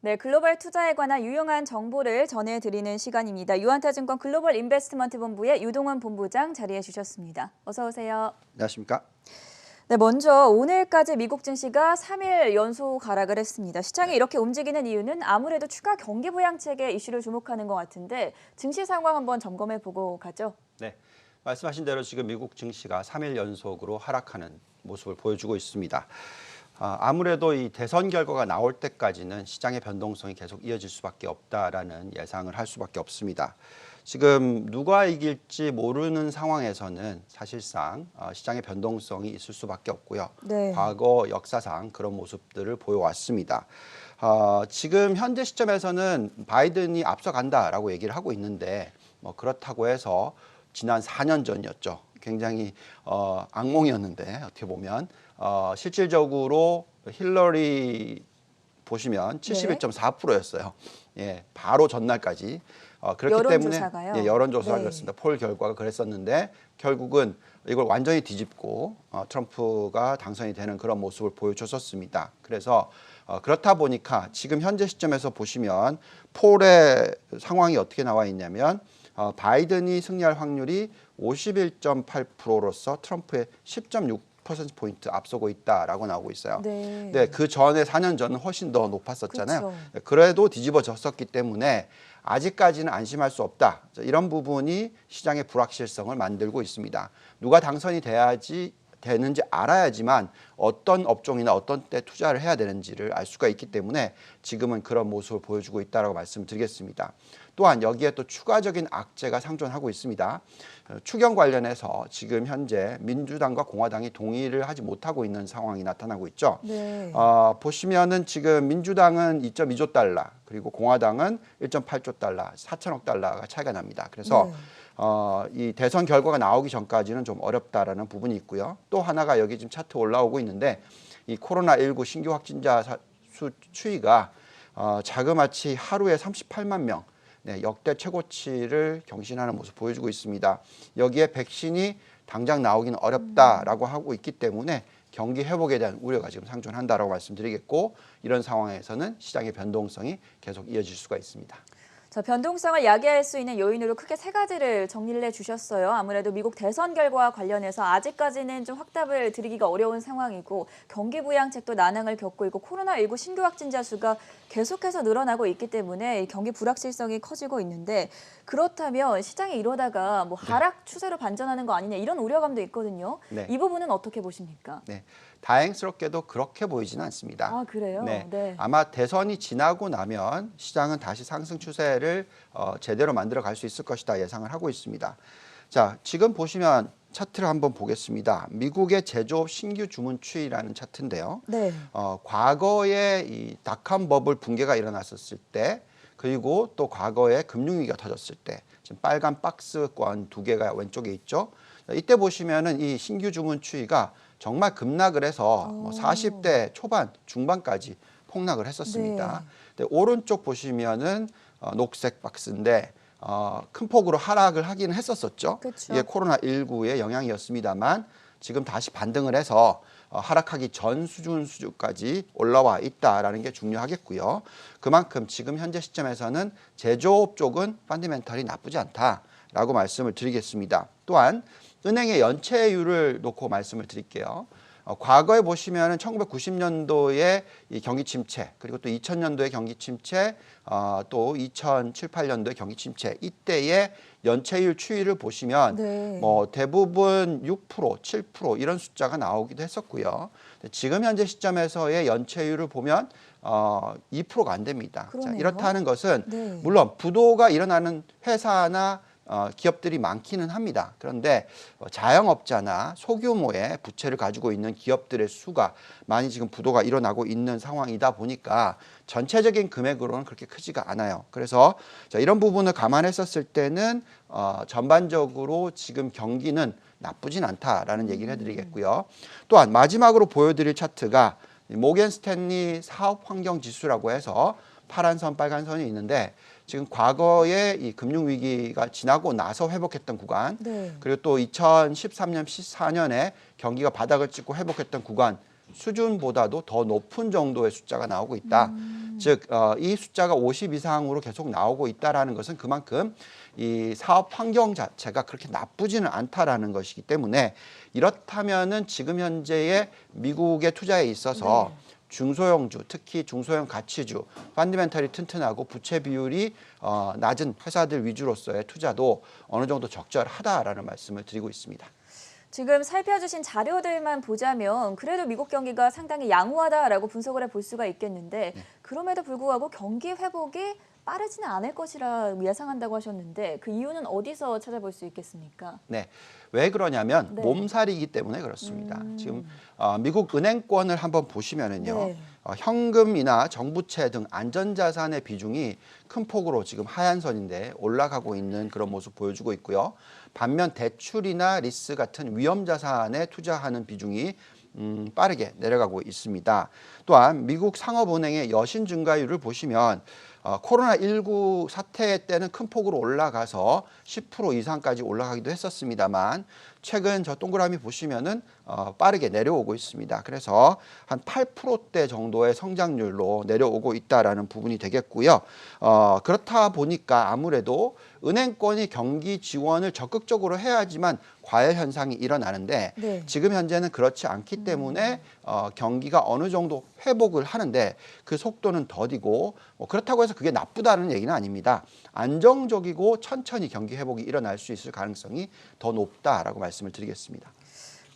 네, 글로벌 투자에 관한 유용한 정보를 전해드리는 시간입니다. 유한타증권 글로벌 인베스트먼트 본부의 유동원 본부장 자리해 주셨습니다. 어서 오세요. 안녕하십니까? 네, 먼저 오늘까지 미국 증시가 3일 연속 하락을 했습니다. 시장이 이렇게 움직이는 이유는 아무래도 추가 경기 부양책의 이슈를 주목하는 것 같은데 증시 상황 한번 점검해 보고 가죠. 네, 말씀하신 대로 지금 미국 증시가 3일 연속으로 하락하는 모습을 보여주고 있습니다. 아무래도 이 대선 결과가 나올 때까지는 시장의 변동성이 계속 이어질 수밖에 없다라는 예상을 할 수밖에 없습니다. 지금 누가 이길지 모르는 상황에서는 사실상 시장의 변동성이 있을 수밖에 없고요. 네. 과거 역사상 그런 모습들을 보여왔습니다. 지금 현재 시점에서는 바이든이 앞서간다라고 얘기를 하고 있는데 그렇다고 해서 지난 4년 전이었죠. 굉장히 악몽이었는데 어떻게 보면 실질적으로 힐러리 보시면 71.4%였어요. 예, 바로 전날까지. 그렇기 여론조사가요? 때문에 여론조사가 네. 그렇습니다. 폴 결과가 그랬었는데 결국은 이걸 완전히 뒤집고 트럼프가 당선이 되는 그런 모습을 보여줬었습니다. 그래서 그렇다 보니까 지금 현재 시점에서 보시면 폴의 상황이 어떻게 나와 있냐면 바이든이 승리할 확률이 51.8%로서 트럼프의 10.6%포인트 앞서고 있다라고 나오고 있어요. 네. 네, 그 전에 4년 전은 훨씬 더 높았었잖아요. 그쵸. 그래도 뒤집어졌었기 때문에 아직까지는 안심할 수 없다. 이런 부분이 시장의 불확실성을 만들고 있습니다. 누가 당선이 되는지 알아야지만 어떤 업종이나 어떤 때 투자를 해야 되는지를 알 수가 있기 때문에 지금은 그런 모습을 보여주고 있다라고 말씀드리겠습니다. 또한 여기에 또 추가적인 악재가 상존하고 있습니다. 추경 관련해서 지금 현재 민주당과 공화당이 동의를 하지 못하고 있는 상황이 나타나고 있죠. 네. 보시면은 지금 민주당은 2.2조 달러 그리고 공화당은 1.8조 달러, 4천억 달러가 차이가 납니다. 그래서 네. 이 대선 결과가 나오기 전까지는 좀 어렵다라는 부분이 있고요. 또 하나가 여기 지금 차트 올라오고 있는데 이 코로나19 신규 확진자 수 추이가 자그마치 하루에 38만 명, 네, 역대 최고치를 경신하는 모습 보여주고 있습니다. 여기에 백신이 당장 나오기는 어렵다라고 하고 있기 때문에 경기 회복에 대한 우려가 지금 상존한다라고 말씀드리겠고 이런 상황에서는 시장의 변동성이 계속 이어질 수가 있습니다. 자, 변동성을 야기할 수 있는 요인으로 크게 세 가지를 정리를 해주셨어요. 아무래도 미국 대선 결과와 관련해서 아직까지는 좀 확답을 드리기가 어려운 상황이고 경기 부양책도 난항을 겪고 있고 코로나19 신규 확진자 수가 계속해서 늘어나고 있기 때문에 경기 불확실성이 커지고 있는데 그렇다면 시장이 이러다가 뭐 하락 추세로 반전하는 거 아니냐 이런 우려감도 있거든요. 네. 이 부분은 어떻게 보십니까? 네, 다행스럽게도 그렇게 보이지는 않습니다. 아, 그래요? 네, 네. 아마 대선이 지나고 나면 시장은 다시 상승 추세를 제대로 만들어 갈 수 있을 것이다 예상을 하고 있습니다. 자, 지금 보시면 차트를 한번 보겠습니다. 미국의 제조업 신규 주문 추이라는 차트인데요. 네. 과거에 이 닷컴 버블 붕괴가 일어났었을 때 그리고 또 과거에 금융위기가 터졌을 때 지금 빨간 박스권 두 개가 왼쪽에 있죠. 이때 보시면은 이 신규 주문 추이가 정말 급락을 해서 40대 초반 중반까지 폭락을 했었습니다. 근데 오른쪽 보시면은 녹색 박스인데 큰 폭으로 하락을 하기는 했었었죠. 그쵸. 이게 코로나19의 영향이었습니다만 지금 다시 반등을 해서 하락하기 전 수준까지 올라와 있다라는 게 중요하겠고요. 그만큼 지금 현재 시점에서는 제조업 쪽은 펀더멘털이 나쁘지 않다라고 말씀을 드리겠습니다. 또한 은행의 연체율을 놓고 말씀을 드릴게요. 과거에 보시면은 1990년도에 이 경기 침체 그리고 또 2000년도의 경기 침체 또 2007, 8년도의 경기 침체 이때의 연체율 추이를 보시면 네. 뭐 대부분 6%, 7% 이런 숫자가 나오기도 했었고요. 지금 현재 시점에서의 연체율을 보면 2%가 안 됩니다. 자, 그러네요. 이렇다는 것은 네. 물론 부도가 일어나는 회사나 기업들이 많기는 합니다. 그런데 자영업자나 소규모의 부채를 가지고 있는 기업들의 수가 많이 지금 부도가 일어나고 있는 상황이다 보니까 전체적인 금액으로는 그렇게 크지가 않아요. 그래서 이런 부분을 감안했었을 때는 전반적으로 지금 경기는 나쁘진 않다라는 얘기를 해드리겠고요. 또한 마지막으로 보여드릴 차트가 모겐 스탠리 사업 환경 지수라고 해서 파란 선, 빨간 선이 있는데 지금 과거에 이 금융 위기가 지나고 나서 회복했던 구간, 네. 그리고 또 2013년, 14년에 경기가 바닥을 찍고 회복했던 구간 수준보다도 더 높은 정도의 숫자가 나오고 있다. 즉, 이 숫자가 50 이상으로 계속 나오고 있다라는 것은 그만큼 이 사업 환경 자체가 그렇게 나쁘지는 않다라는 것이기 때문에 이렇다면은 지금 현재의 미국의 투자에 있어서 중소형주, 특히 중소형 가치주, 펀더멘털이 튼튼하고 부채 비율이 낮은 회사들 위주로서의 투자도 어느 정도 적절하다라는 말씀을 드리고 있습니다. 지금 살펴주신 자료들만 보자면 그래도 미국 경기가 상당히 양호하다라고 분석을 해볼 수가 있겠는데 그럼에도 불구하고 경기 회복이 빠르지는 않을 것이라 예상한다고 하셨는데 그 이유는 어디서 찾아볼 수 있겠습니까? 네, 왜 그러냐면 네. 몸살이기 때문에 그렇습니다. 지금 미국 은행권을 한번 보시면은요, 네. 현금이나 정부채 등 안전자산의 비중이 큰 폭으로 지금 하얀 선인데 올라가고 있는 그런 모습 보여주고 있고요. 반면 대출이나 리스 같은 위험 자산에 투자하는 비중이 빠르게 내려가고 있습니다. 또한 미국 상업은행의 여신 증가율을 보시면 코로나19 사태 때는 큰 폭으로 올라가서 10% 이상까지 올라가기도 했었습니다만 최근 저 동그라미 보시면은 빠르게 내려오고 있습니다. 그래서 한 8%대 정도의 성장률로 내려오고 있다라는 부분이 되겠고요. 그렇다 보니까 아무래도 은행권이 경기 지원을 적극적으로 해야지만 과열 현상이 일어나는데 네. 지금 현재는 그렇지 않기 때문에 경기가 어느 정도 회복을 하는데 그 속도는 더디고 그렇다고 해서 그게 나쁘다는 얘기는 아닙니다. 안정적이고 천천히 경기 회복이 일어날 수 있을 가능성이 더 높다라고 말씀을 드리겠습니다.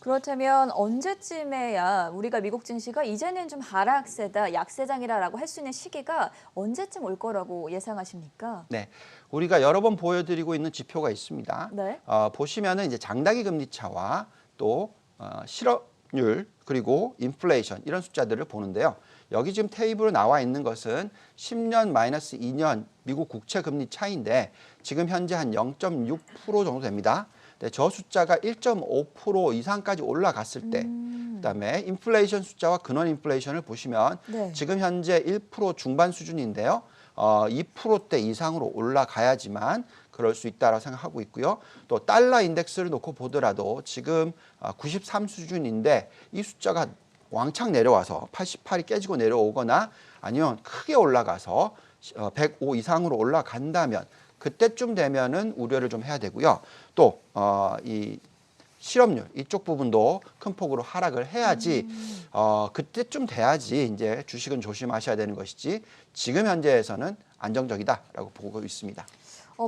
그렇다면 언제쯤에야 우리가 미국 증시가 이제는 좀 하락세다, 약세장이라고 할 수 있는 시기가 언제쯤 올 거라고 예상하십니까? 네, 우리가 여러 번 보여드리고 있는 지표가 있습니다. 네. 보시면은 이제 장단기 금리 차와 또 실업률 그리고 인플레이션 이런 숫자들을 보는데요. 여기 지금 테이블에 나와 있는 것은 10년 마이너스 2년 미국 국채 금리 차이인데 지금 현재 한 0.6% 정도 됩니다. 네, 저 숫자가 1.5% 이상까지 올라갔을 때 그다음에 인플레이션 숫자와 근원 인플레이션을 보시면 네. 지금 현재 1% 중반 수준인데요. 2%대 이상으로 올라가야지만 그럴 수 있다라고 생각하고 있고요. 또 달러 인덱스를 놓고 보더라도 지금 93 수준인데 이 숫자가 왕창 내려와서 88이 깨지고 내려오거나 아니면 크게 올라가서 105 이상으로 올라간다면 그때쯤 되면은 우려를 좀 해야 되고요. 또 이 실업률 이쪽 부분도 큰 폭으로 하락을 해야지 그때쯤 돼야지 이제 주식은 조심하셔야 되는 것이지 지금 현재에서는 안정적이다라고 보고 있습니다.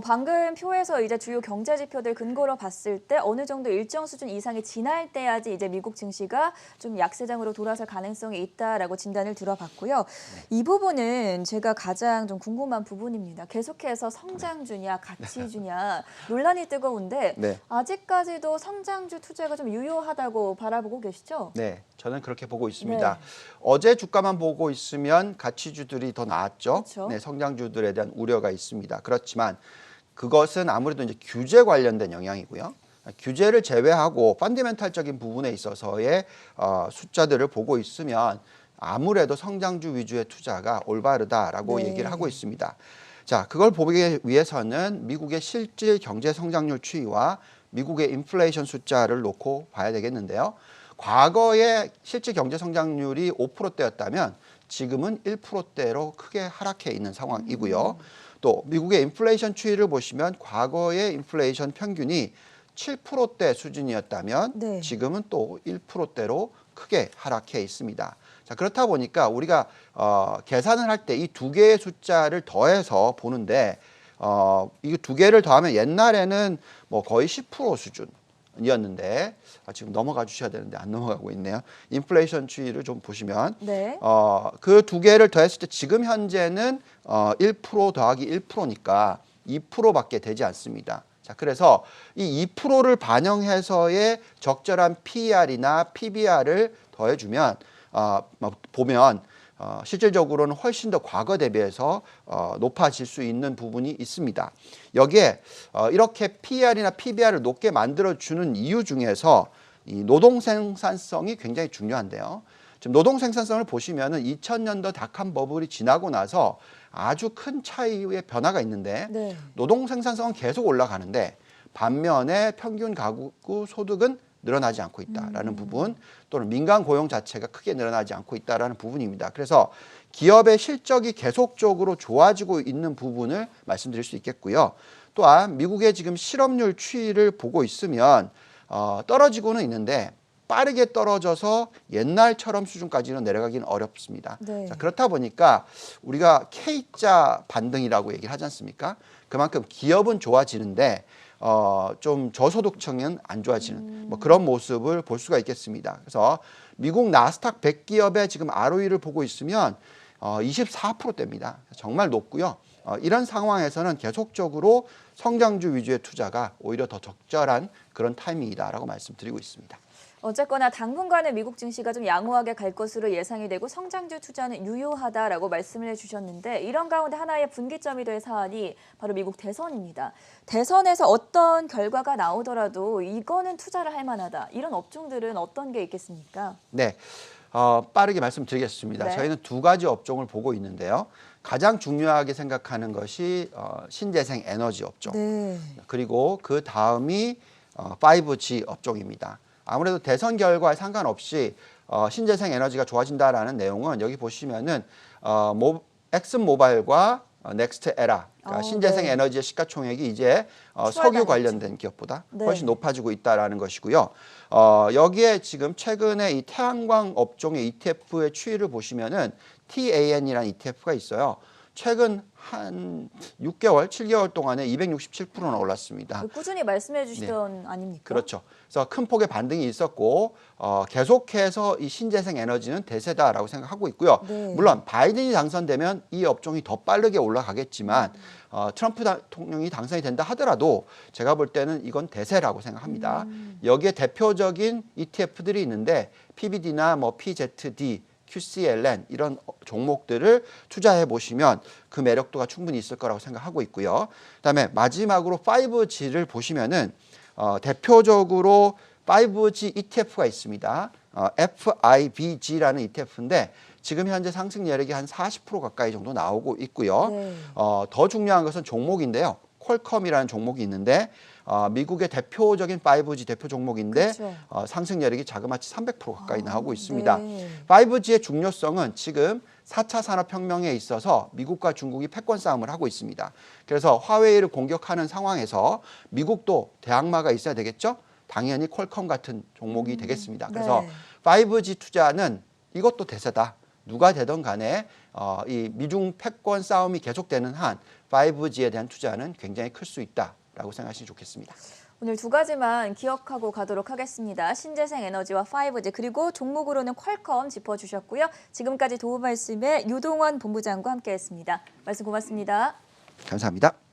방금 표에서 이제 주요 경제 지표들 근거로 봤을 때 어느 정도 일정 수준 이상이 지날 때야지 이제 미국 증시가 좀 약세장으로 돌아설 가능성이 있다라고 진단을 들어봤고요. 이 부분은 제가 가장 좀 궁금한 부분입니다. 계속해서 성장주냐 가치주냐 논란이 뜨거운데 네. 아직까지도 성장주 투자가 좀 유효하다고 바라보고 계시죠? 네, 저는 그렇게 보고 있습니다. 네. 어제 주가만 보고 있으면 가치주들이 더 나았죠. 그렇죠. 네, 성장주들에 대한 우려가 있습니다. 그렇지만 그것은 아무래도 이제 규제 관련된 영향이고요. 규제를 제외하고 펀더멘탈적인 부분에 있어서의 숫자들을 보고 있으면 아무래도 성장주 위주의 투자가 올바르다라고 네. 얘기를 하고 있습니다. 자, 그걸 보기 위해서는 미국의 실질 경제 성장률 추이와 미국의 인플레이션 숫자를 놓고 봐야 되겠는데요. 과거에 실질 경제 성장률이 5%대였다면 지금은 1%대로 크게 하락해 있는 상황이고요. 또 미국의 인플레이션 추이를 보시면 과거의 인플레이션 평균이 7%대 수준이었다면 네. 지금은 또 1%대로 크게 하락해 있습니다. 자, 그렇다 보니까 우리가 계산을 할 때 이 두 개의 숫자를 더해서 보는데 이 두 개를 더하면 옛날에는 뭐 거의 10% 수준이었는데 지금 넘어가 주셔야 되는데 안 넘어가고 있네요. 인플레이션 추이를 좀 보시면 네. 그 두 개를 더했을 때 지금 현재는 1% 더하기 1%니까 2%밖에 되지 않습니다. 자, 그래서 이 2%를 반영해서의 적절한 PER이나 PBR을 더해주면 보면 실질적으로는 훨씬 더 과거 대비해서 높아질 수 있는 부분이 있습니다. 여기에 이렇게 PER이나 PBR을 높게 만들어주는 이유 중에서 이 노동 생산성이 굉장히 중요한데요. 지금 노동 생산성을 보시면은 2000년도 닷컴 버블이 지나고 나서 아주 큰 차이의 변화가 있는데 네. 노동 생산성은 계속 올라가는데 반면에 평균 가구 소득은 늘어나지 않고 있다라는 부분, 또는 민간 고용 자체가 크게 늘어나지 않고 있다라는 부분입니다. 그래서 기업의 실적이 계속적으로 좋아지고 있는 부분을 말씀드릴 수 있겠고요. 또한 미국의 지금 실업률 추이를 보고 있으면 떨어지고는 있는데 빠르게 떨어져서 옛날처럼 수준까지는 내려가기는 어렵습니다. 네. 자, 그렇다 보니까 우리가 K자 반등이라고 얘기를 하지 않습니까? 그만큼 기업은 좋아지는데 좀 저소득층은 안 좋아지는 뭐 그런 모습을 볼 수가 있겠습니다. 그래서 미국 나스닥 100기업의 지금 ROE를 보고 있으면 24%대입니다. 정말 높고요. 이런 상황에서는 계속적으로 성장주 위주의 투자가 오히려 더 적절한 그런 타이밍이다라고 말씀드리고 있습니다. 어쨌거나 당분간은 미국 증시가 좀 양호하게 갈 것으로 예상이 되고 성장주 투자는 유효하다라고 말씀을 해주셨는데 이런 가운데 하나의 분기점이 될 사안이 바로 미국 대선입니다. 대선에서 어떤 결과가 나오더라도 이거는 투자를 할 만하다. 이런 업종들은 어떤 게 있겠습니까? 네, 빠르게 말씀드리겠습니다. 네. 저희는 두 가지 업종을 보고 있는데요. 가장 중요하게 생각하는 것이 신재생 에너지 업종, 네. 그리고 그 다음이 5G 업종입니다. 아무래도 대선 결과에 상관없이 신재생 에너지가 좋아진다라는 내용은 여기 보시면은 엑슨모빌과 넥스트에라, 그러니까 신재생 네. 에너지의 시가총액이 이제 석유 추월당했죠. 관련된 기업보다 네. 훨씬 높아지고 있다라는 것이고요. 여기에 지금 최근에 이 태양광 업종의 ETF의 추이를 보시면은 TAN이라는 ETF가 있어요. 최근 한 6개월, 7개월 동안에 267%나 올랐습니다. 꾸준히 말씀해 주시던 아닙니까? 그렇죠. 그래서 큰 폭의 반등이 있었고 계속해서 이 신재생 에너지는 대세다라고 생각하고 있고요. 네. 물론 바이든이 당선되면 이 업종이 더 빠르게 올라가겠지만 트럼프 대통령이 당선이 된다 하더라도 제가 볼 때는 이건 대세라고 생각합니다. 여기에 대표적인 ETF들이 있는데 PBD나 뭐 PZD, QCLN 이런 종목들을 투자해 보시면 그 매력도가 충분히 있을 거라고 생각하고 있고요. 그다음에 마지막으로 5G를 보시면은 대표적으로 5G ETF가 있습니다. FIBG라는 ETF인데 지금 현재 상승 여력이 한 40% 가까이 정도 나오고 있고요. 네. 더 중요한 것은 종목인데요. 퀄컴이라는 종목이 있는데 미국의 대표적인 5G 대표 종목인데 그렇죠. 상승 여력이 자그마치 300% 가까이 나오고 있습니다. 네. 5G의 중요성은 지금 4차 산업혁명에 있어서 미국과 중국이 패권 싸움을 하고 있습니다. 그래서 화웨이를 공격하는 상황에서 미국도 대항마가 있어야 되겠죠? 당연히 퀄컴 같은 종목이 되겠습니다. 그래서 네. 5G 투자는 이것도 대세다. 누가 되든 간에 이 미중 패권 싸움이 계속되는 한 5G에 대한 투자는 굉장히 클 수 있다라고 생각하시면 좋겠습니다. 오늘 두 가지만 기억하고 가도록 하겠습니다. 신재생 에너지와 5G 그리고 종목으로는 퀄컴 짚어주셨고요. 지금까지 도움 말씀에 유동원 본부장과 함께했습니다. 말씀 고맙습니다. 감사합니다.